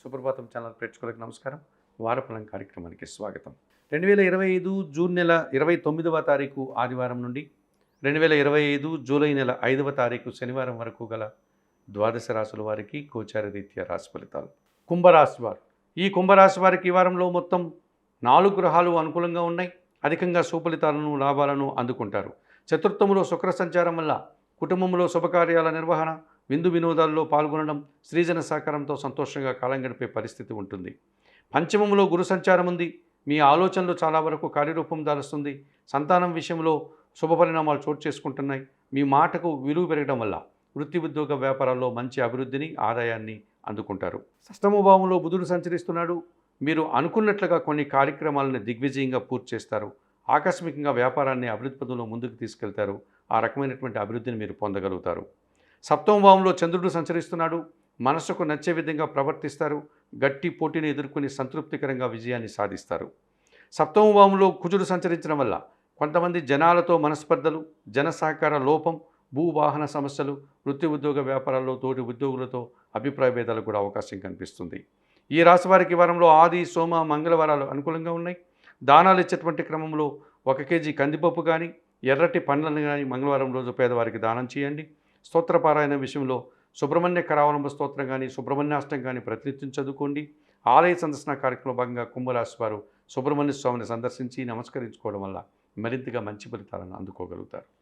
సుప్రభాతం channel ప్రేక్షకులకు నమస్కారం. వారఫలం కార్యక్రమానికి స్వాగతం. 2025 జూన్ నెల 29వ తారీఖు ఆదివారం నుండి 2025 జూలై నెల 5వ తారీఖు శనివారం వరకు గల ద్వాదశ రాశుల వారికి గోచార రీత్యా రాశి ఫలితాలు. కుంభరాశి వారు, ఈ కుంభరాశి వారికి ఈ వారంలో మొత్తం 4 గ్రహాలు అనుకూలంగా ఉన్నాయి. అధికంగా సుఫలితాలను లాభాలను అందుకుంటారు. చతుర్థములో శుక్ర సంచారం వల్ల కుటుంబంలో శుభకార్యాల నిర్వహణ, విందు వినోదాల్లో పాల్గొనడం, స్త్రీజన సహకారంతో సంతోషంగా కాలం గడిపే పరిస్థితి ఉంటుంది. పంచమంలో గురు సంచారం ఉంది. మీ ఆలోచనలు చాలా వరకు కార్యరూపం దాలుస్తుంది. సంతానం విషయంలో శుభ పరిణామాలు చోటు చేసుకుంటున్నాయి. మీ మాటకు విలువ పెరగడం వల్ల వృత్తి ఉద్యోగ వ్యాపారాల్లో మంచి అభివృద్ధిని, ఆదాయాన్ని అందుకుంటారు. షష్టమ భావంలో బుధుడు సంచరిస్తున్నాడు. మీరు అనుకున్నట్లుగా కొన్ని కార్యక్రమాలను దిగ్విజయంగా పూర్తి చేస్తారు. ఆకస్మికంగా వ్యాపారాన్ని అభివృద్ధి పదంలో ముందుకు తీసుకెళ్తారు. ఆ రకమైనటువంటి అభివృద్ధిని మీరు పొందగలుగుతారు. సప్తమ భావంలో చంద్రుడు సంచరిస్తున్నాడు. మనసుకు నచ్చే విధంగా ప్రవర్తిస్తారు. గట్టి పోటీని ఎదుర్కొని సంతృప్తికరంగా విజయాన్ని సాధిస్తారు. సప్తమ భావంలో కుజుడు సంచరించడం వల్ల కొంతమంది జనాలతో మనస్పర్ధలు, జన సహకార లోపం, భూవాహన సమస్యలు, వృత్తి ఉద్యోగ వ్యాపారాల్లో తోటి ఉద్యోగులతో అభిప్రాయ భేదాలకు కూడా అవకాశం కనిపిస్తుంది. ఈ రాశి వారికి వారంలో ఆది, సోమ, మంగళవారాలు అనుకూలంగా ఉన్నాయి. దానాలు ఇచ్చేటువంటి క్రమంలో 1 కేజీ కందిపప్పు కానీ, ఎర్రటి పండ్లను కానీ మంగళవారం రోజు పేదవారికి దానం చేయండి. స్తోత్రపారాయణ విషయంలో సుబ్రహ్మణ్య కరావలంబ స్తోత్రం కానీ, సుబ్రహ్మణ్యాష్టం కానీ ప్రతినిత్యం చదువుకోండి. ఆలయ సందర్శన కార్యక్రమంలో భాగంగా కుంభరాశి వారు సుబ్రహ్మణ్య స్వామిని సందర్శించి నమస్కరించుకోవడం వల్ల మరింతగా మంచి ఫలితాలను అందుకోగలుగుతారు.